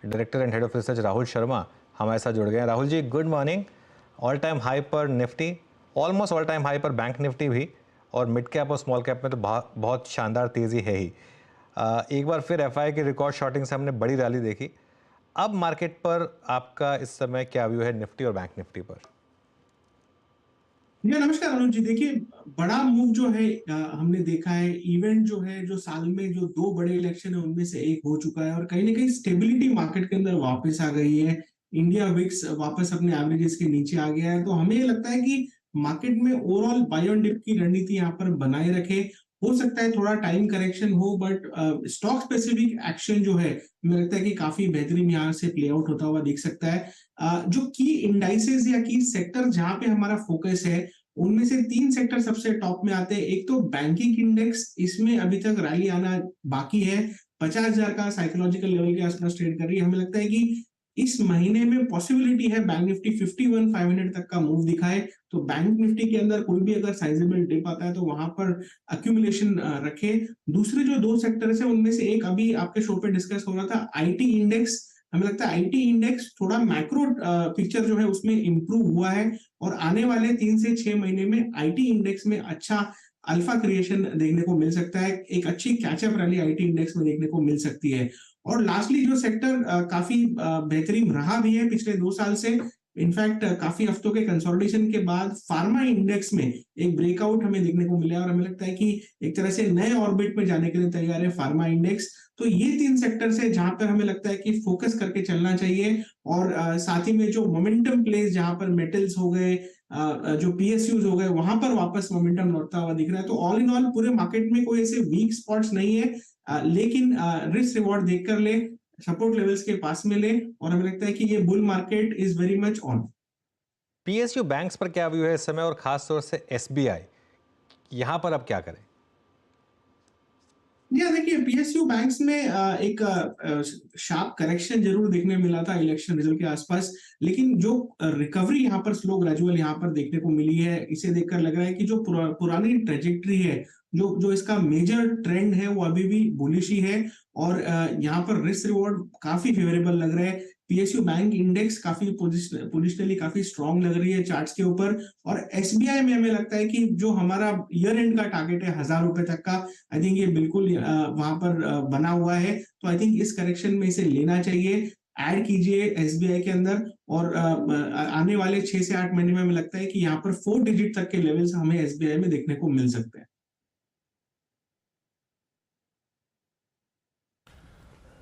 Director and head of research Rahul Sharma हमारे साथ जुड़ गए हैं। Rahul ji, good morning. All time high पर Nifty, almost all time high पर बैंक निफ्टी भी, और मिड कैप और स्मॉल कैप में तो बहुत शानदार तेज़ी है ही। एक बार फिर एफआई की रिकॉर्ड शॉर्टिंग से हमने बड़ी रैली देखी। अब मार्केट पर आपका इस समय क्या व्यू है निफ्टी और बैंक निफ्टी पर? जी नमस्कार अनुज जी। देखिए, बड़ा मूव जो है हमने देखा है। इवेंट जो है, जो साल में जो दो बड़े इलेक्शन है उनमें से एक हो चुका है और कहीं ना कहीं स्टेबिलिटी मार्केट के अंदर वापस आ गई है। इंडिया विक्स वापस अपने एवरेजेस के नीचे आ गया है, तो हमें लगता है कि मार्केट में ओवरऑल बाय ऑन डिप की रणनीति यहाँ पर बनाए रखे। हो सकता है थोड़ा टाइम करेक्शन हो, बट स्टॉक स्पेसिफिक एक्शन जो है मुझे लगता है कि काफी बेहतरीन यहाँ से प्ले आउट होता हुआ दिख सकता है। जो की इंडाइसेस या की सेक्टर जहां पे हमारा फोकस है, उनमें से तीन सेक्टर सबसे टॉप में आते हैं। एक तो बैंकिंग इंडेक्स, इसमें अभी तक रैली आना बाकी है। 50,000 का साइकोलॉजिकल लेवल के आसपास ट्रेड कर रही है। हमें लगता है कि इस महीने में पॉसिबिलिटी है बैंक निफ्टी 51,500 तक का मूव दिखाए। तो बैंक निफ्टी के अंदर कोई भी अगर साइजेबल डिप आता है तो वहां पर अक्यूमुलेशन रखे। दूसरे जो दो सेक्टर्स है उनमें से एक अभी आपके शो पे डिस्कस हो रहा था, आईटी इंडेक्स। हमें लगता है आईटी इंडेक्स थोड़ा मैक्रो पिक्चर जो है उसमें इंप्रूव हुआ है और आने वाले 3 से 6 महीने में आईटी इंडेक्स में अच्छा अल्फा क्रिएशन देखने को मिल सकता है। एक अच्छी कैचअप रैली आईटी इंडेक्स में देखने को मिल सकती है। और लास्टली जो सेक्टर काफी बेहतरीन रहा भी है पिछले 2 साल से, इनफैक्ट काफी हफ्तों के कंसोलिडेशन के बाद फार्मा इंडेक्स में एक ब्रेकआउट हमें देखने को मिला और हमें लगता है कि एक तरह से नए ऑर्बिट में जाने के लिए तैयार है फार्मा इंडेक्स। तो ये तीन सेक्टर्स है जहां पर हमें लगता है कि फोकस करके चलना चाहिए। और साथ ही में जो मोमेंटम प्लेस जहां पर मेटल्स हो गए, जो पीएसयूज हो गए, वहां पर वापस मोमेंटम लौटता हुआ दिख रहा है। तो ऑल इन ऑल पूरे मार्केट में कोई ऐसे वीक स्पॉट्स नहीं है, लेकिन रिस्क रिवॉर्ड देखकर ले, सपोर्ट लेवल्स के पास में ले, और हमें लगता है कि ये bull market is very much on. PSU banks पर क्या व्यू है इस समय, और खास तौर से एसबीआई, यहां पर अब क्या करें? जी हाँ, देखिए पीएसयू बैंक्स में एक शार्प करेक्शन जरूर देखने मिला था इलेक्शन रिजल्ट के आसपास, लेकिन जो रिकवरी यहाँ पर स्लो ग्रेजुअल यहाँ पर देखने को मिली है, इसे देखकर लग रहा है कि जो पुरानी ट्रेजेक्टरी है, जो जो इसका मेजर ट्रेंड है वो अभी भी बुलिश ही है। और यहाँ पर रिस्क रिवॉर्ड काफी फेवरेबल लग रहा है। पीएसयू बैंक इंडेक्स काफी पोजिशनली काफी स्ट्रांग लग रही है चार्ट्स के ऊपर। और एसबीआई में हमें लगता है कि जो हमारा ईयर एंड का टारगेट है 1,000 रुपए तक का, आई थिंक ये बिल्कुल वहां पर बना हुआ है। तो आई थिंक इस करेक्शन में इसे लेना चाहिए, ऐड कीजिए एसबीआई के अंदर। और आने वाले 6 से 8 महीने में हमें लगता है कि यहाँ पर 4 डिजिट तक के लेवल्स हमें एसबीआई में देखने को मिल सकते हैं।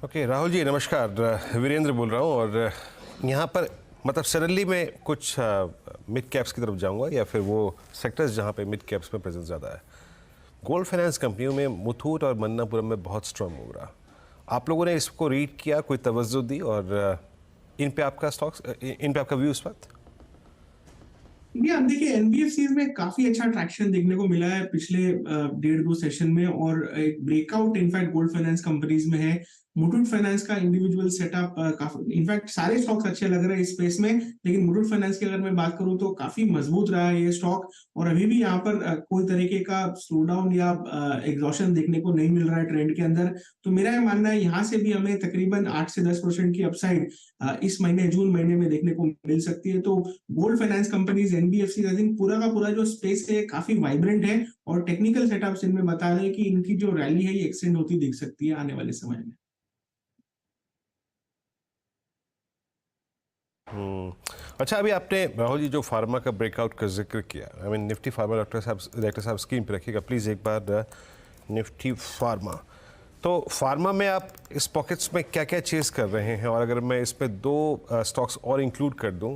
ओके राहुल जी नमस्कार, वीरेंद्र बोल रहा हूँ। और यहाँ पर मतलब सडनली मैं कुछ मिड कैप्स की तरफ जाऊँगा या फिर वो सेक्टर्स जहाँ पे मिड कैप्स में प्रेजेंस ज़्यादा है। गोल्ड फाइनेंस कंपनियों में मुथूट और मन्नापुरम में बहुत स्ट्रॉन्ग मूव रहा। आप लोगों ने इसको रीड किया, कोई तवज्जो दी, और इन पे आपका व्यू इस वक्त? जी आप देखिए, एनबीएफसी में काफी अच्छा ट्रैक्शन देखने को मिला है पिछले 1.5-2 सेशन में, और एक breakout in fact gold finance companies में है। मुथूट फाइनेंस का इंडिविजुअल सेटअप काफी, इनफैक्ट सारे स्टॉक्स अच्छे लग रहे हैं इस स्पेस में, लेकिन मुथूट फाइनेंस की अगर मैं बात करूं तो काफी मजबूत रहा है ये स्टॉक। और अभी भी यहाँ पर कोई तरीके का स्लो डाउन या एग्जॉशन देखने को नहीं मिल रहा है ट्रेंड के अंदर। तो मेरा ये मानना है यहाँ से भी हमें तकरीबन 8 से 10% की अपसाइड इस महीने जून महीने में देखने को मिल सकती है। तो gold finance companies, NBFC, I think पूरा का पूरा जो स्पेस है काफी वाइब्रेंट है, और टेक्निकल सेटअप्स इनमें बता रहे हैं कि इनकी जो रैली है ये एक्सटेंड होती दिख सकती है आने वाले समय में। अच्छा, अभी आपने राहुल जी जो फार्मा का ब्रेकआउट का जिक्र किया, I mean Nifty pharma, director साहब स्क्रीन पे रखिएगा प्लीज़ एक बार। निफ्टी फार्मा, तो फार्मा में आप इस पॉकेट्स में क्या क्या चेज कर रहे हैं? और अगर मैं इसमें दो स्टॉक्स और इंक्लूड कर दूं,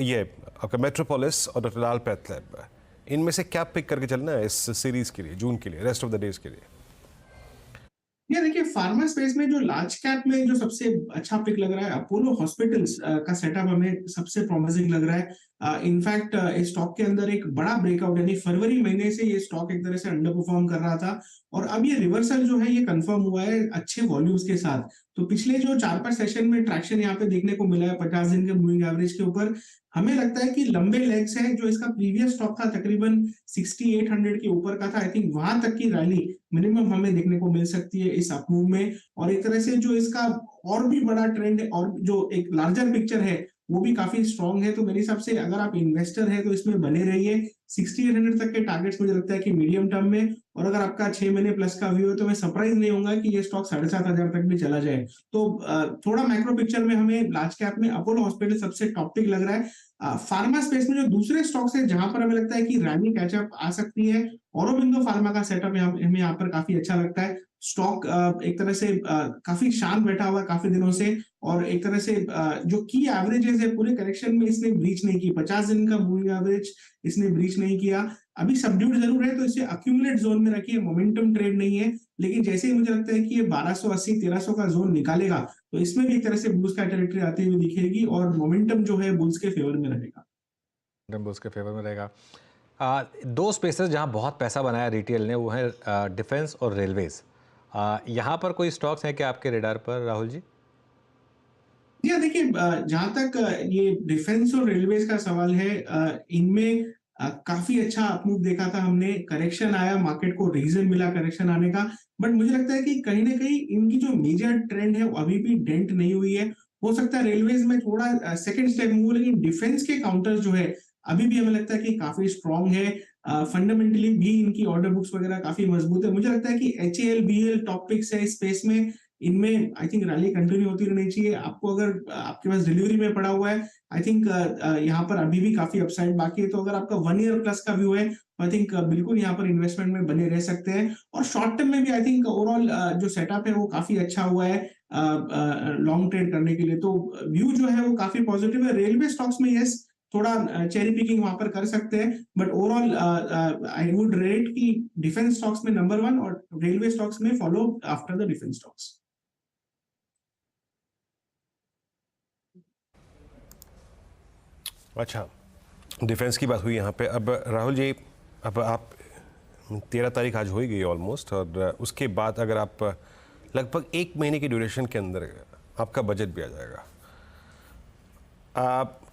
ये आपका मेट्रोपोलिस और डॉक्टर लाल पैथलैब, इनमें से क्या पिक करके चलना है इस सीरीज के लिए, जून के लिए, रेस्ट ऑफ द डेज के लिए? ये देखिए, फार्मा स्पेस में जो लार्ज कैप में जो सबसे अच्छा पिक लग रहा है, अपोलो हॉस्पिटल्स का सेटअप हमें सबसे प्रॉमिसिंग लग रहा है। इनफैक्ट इस स्टॉक के अंदर एक बड़ा ब्रेकआउट, यानी फरवरी महीने से ये स्टॉक एक तरह से अंडर परफॉर्म कर रहा था, और अब ये रिवर्सल जो है ये कंफर्म हुआ है अच्छे वॉल्यूम्स के साथ। तो पिछले जो 4-5 सेशन में ट्रैक्शन यहाँ पे देखने को मिला है 50 दिन के मूविंग एवरेज के ऊपर। हमें लगता है कि लंबे लेग्स है। जो इसका प्रीवियस स्टॉक था तकरीबन 6800 के ऊपर का था, आई थिंक वहां तक की रैली मिनिमम हमें देखने को मिल सकती है इस अपमूव में। और एक तरह से जो इसका और भी बड़ा ट्रेंड है और जो एक लार्जर पिक्चर है वो भी काफी स्ट्रांग है। तो मेरे हिसाब से अगर आप इन्वेस्टर है तो इसमें बने रहिए। 6800 तक के टारगेट्स मुझे लगता है कि मीडियम टर्म में, और अगर आपका 6 महीने प्लस का व्यू है तो मैं सरप्राइज नहीं होऊंगा कि ये स्टॉक 7,500 तक भी चला जाए। तो थोड़ा मैक्रो पिक्चर में हमें लार्ज कैप में अपोलो हॉस्पिटल सबसे टॉप पिक लग रहा है। फार्मा स्पेस में जो दूसरे स्टॉक्स है जहां पर हमें लगता है कि रैली कैचअप आ सकती है, औरोबिंदो फार्मा का सेटअप हमें यहाँ पर काफी अच्छा लगता है। स्टॉक एक तरह से काफी शांत बैठा हुआ है काफी दिनों से, और एक तरह से जो की एवरेजेस है पूरे करेक्शन में इसने ब्रीच नहीं की। 50 दिन का मूविंग एवरेज इसने ब्रीच नहीं किया। अभी सबड्यूड जरूर है तो इसे अक्यूमुलेट जोन में रखिए, मोमेंटम ट्रेड नहीं है। लेकिन जैसे ही मुझे लगता है कि ये 1280 1300 का जोन निकालेगा तो इसमें भी एक तरह से बुल्स का टेरिटरी आती हुई दिखेगी और मोमेंटम जो है बुल्स के फेवर में रहेगा। बुल्स के फेवर में रहेगा। दो स्पेसेस जहां बहुत पैसा बनाया रिटेल ने वो है डिफेंस और रेलवेज। यहाँ पर कोई स्टॉक्स हैं क्या आपके रेडार पर राहुल जी? या देखिए, जहां तक ये डिफेंस और रेलवेज का सवाल है, इनमें काफी अच्छा अपमूव देखा था हमने। करेक्शन आया, मार्केट को रीजन मिला करेक्शन आने का, बट मुझे लगता है कि कहीं ना कहीं इनकी जो मेजर ट्रेंड है वो अभी भी डेंट नहीं हुई है। हो सकता है रेलवेज में थोड़ा सेकंड स्टेप मूव, लेकिन डिफेंस के काउंटर जो है अभी भी हमें लगता है कि काफी स्ट्रांग है। फंडामेंटली भी इनकी ऑर्डर बुक्स वगैरह काफी मजबूत है। मुझे लगता है कि HAL BL टॉप पिक्स है इस स्पेस में, इनमें आई थिंक रैली कंटिन्यू होती रहनी चाहिए। आपको अगर आपके पास डिलीवरी में पड़ा हुआ है, आई थिंक यहाँ पर अभी भी काफी अपसाइड बाकी है। तो अगर आपका 1 ईयर प्लस का व्यू है, आई थिंक बिल्कुल यहाँ पर इन्वेस्टमेंट में बने रह सकते हैं। और शॉर्ट टर्म में भी आई थिंक ओवरऑल जो सेटअप है वो काफी अच्छा हुआ है लॉन्ग ट्रेड करने के लिए। तो व्यू जो है वो काफी पॉजिटिव है। रेलवे स्टॉक्स में यस थोड़ा चेरी पिकिंग वहां पर कर सकते हैं, but overall I would rate की डिफेंस स्टॉक्स में नंबर 1 और रेलवे स्टॉक्स में follow after the defence stocks. अच्छा, डिफेंस की बात हुई यहाँ पे। अब राहुल जी, अब आप 13 तारीख आज हो ही गई ऑलमोस्ट, और उसके बाद अगर आप लगभग 1 महीने की ड्यूरेशन के अंदर आपका बजट भी आ जाएगा।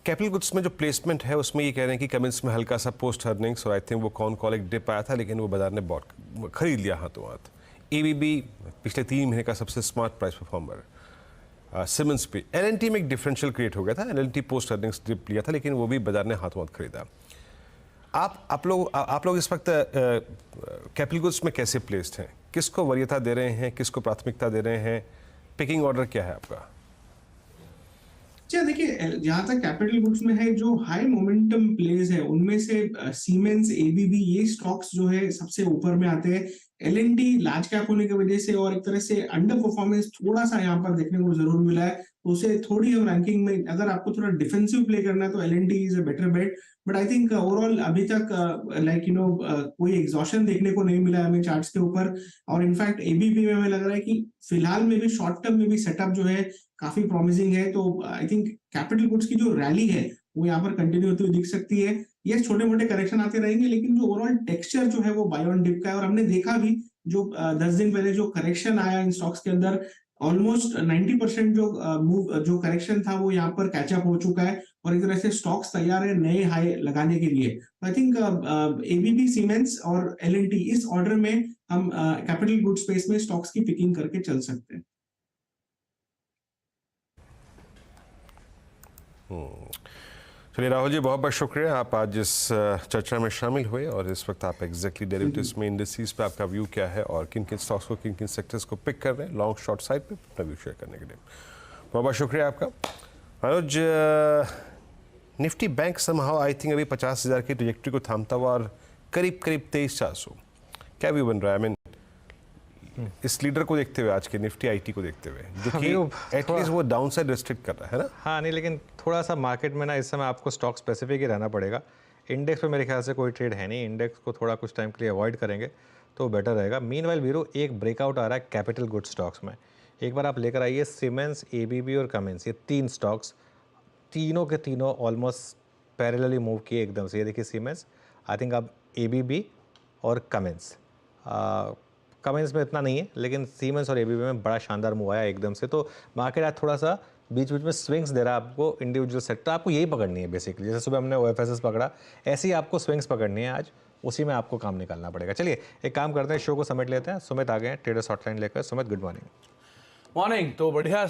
कैपिटल गुड्स में जो प्लेसमेंट है उसमें ये कह रहे हैं कि कमिंस में हल्का सा पोस्ट अर्निंग्स और आई थिंक वो कॉल एक डिप आया था, लेकिन वो बाजार ने बहुत खरीद लिया हाथों हाथ। ABB पिछले 3 महीने का सबसे स्मार्ट प्राइस परफॉर्मर। सिमेंस पे L&T में एक डिफरेंशियल क्रिएट हो गया था। L&T पोस्ट अर्निंग्स डिप लिया था, लेकिन वो भी बाजार ने हाथों हाथ खरीदा। आप लोग इस वक्त कैपिटल गुड्स में कैसे प्लेस्ड हैं? किसको वरीयता दे रहे हैं, किसको प्राथमिकता दे रहे हैं? पिकिंग ऑर्डर क्या है आपका? अच्छा देखिए, जहां तक कैपिटल गुड्स में है, जो हाई मोमेंटम प्लेज है उनमें से सीमेंस, ABB ये स्टॉक्स जो है सबसे ऊपर में आते हैं। L&T लार्ज कैप होने की वजह से और एक तरह से अंडर परफॉर्मेंस थोड़ा सा यहाँ पर देखने को जरूर मिला है, तो उसे थोड़ी हम रैंकिंग में, अगर आपको थोड़ा डिफेंसिव प्ले करना है तो L&T is a better bet. But I think overall अभी तक कोई एग्जॉशन देखने को नहीं मिला है हमें चार्ट्स के ऊपर। और इनफैक्ट ABB में हमें लग रहा है कि फिलहाल में भी शॉर्ट टर्म में भी सेटअप जो है काफी प्रॉमिसिंग है। तो आई थिंक कैपिटल गुड्स की जो रैली है वो यहाँ पर कंटिन्यू होती हुई दिख सकती है। ये छोटे मोटे करेक्शन आते रहेंगे, लेकिन जो ओवरऑल टेक्सचर जो है वो बाय ऑन डिप का है। और हमने देखा भी जो 10 दिन पहले जो करेक्शन आया इन स्टॉक्स के अंदर, ऑलमोस्ट 90% जो करेक्शन था वो यहाँ पर कैचअप हो चुका है, और एक तरह से स्टॉक्स तैयार है नए हाई लगाने के लिए। आई थिंक ABB, सीमेंस और L&T इस ऑर्डर में हम कैपिटल गुड स्पेस में स्टॉक्स की पिकिंग करके चल सकते हैं। चलिए राहुल जी, बहुत बहुत शुक्रिया, आप आज इस चर्चा में शामिल हुए, और इस वक्त आप एग्जैक्टली डेरिवेटिव्स में इंडिसेस पे आपका व्यू क्या है और किन किन स्टॉक्स को, किन किन सेक्टर्स को पिक कर रहे हैं लॉन्ग शॉर्ट साइड पे अपना व्यू शेयर करने के लिए। बहुत बहुत शुक्रिया आपका। Anuj, Nifty bank somehow I think अभी 50,000 की ट्रैजेक्टरी को थामता हुआ और करीब 23,400, क्या व्यू बन रहा है? आई मीन इस लीडर को देखते हुए, आज के निफ्टी IT को देखते हुए, जो कि एटलीस्ट वो डाउनसाइड रिस्ट्रिक्ट कर रहा है ना? हाँ नहीं, लेकिन थोड़ा सा मार्केट में ना इस समय आपको स्टॉक स्पेसिफिक ही रहना पड़ेगा। इंडेक्स पे मेरे ख्याल से कोई ट्रेड है नहीं, इंडेक्स को थोड़ा कुछ टाइम के लिए अवॉइड करेंगे तो बेटर रहेगा। मीनवाइल वीरो एक ब्रेकआउट आ रहा है कैपिटल गुड स्टॉक्स में, एक बार आप लेकर आइए सीमेंस, ABB और कमिंस, ये 3 स्टॉक्स, तीनों के तीनों ऑलमोस्ट पैरेलली मूव किए एकदम से। ये देखिए सीमेंस, आई थिंक अब ABB और कमिंस, कमेंट्स में इतना नहीं है, लेकिन सीमेंस और ABB में बड़ा शानदार मूव आया एकदम से। तो मार्केट आज थोड़ा सा बीच बीच में स्विंग्स दे रहा है आपको, इंडिविजुअल सेक्टर आपको यही पकड़नी है बेसिकली। जैसे सुबह हमने OFSS पकड़ा, ऐसे ही आपको स्विंग्स पकड़नी है आज। उसी में आपको काम निकालना पड़ेगा। चलिए एक काम करते हैं, शो को समेट लेते हैं। सुमित आ गए हैं ट्रेडर्स हॉटलाइन लेकर। Sumit, good morning. मॉर्निंग। तो बढ़िया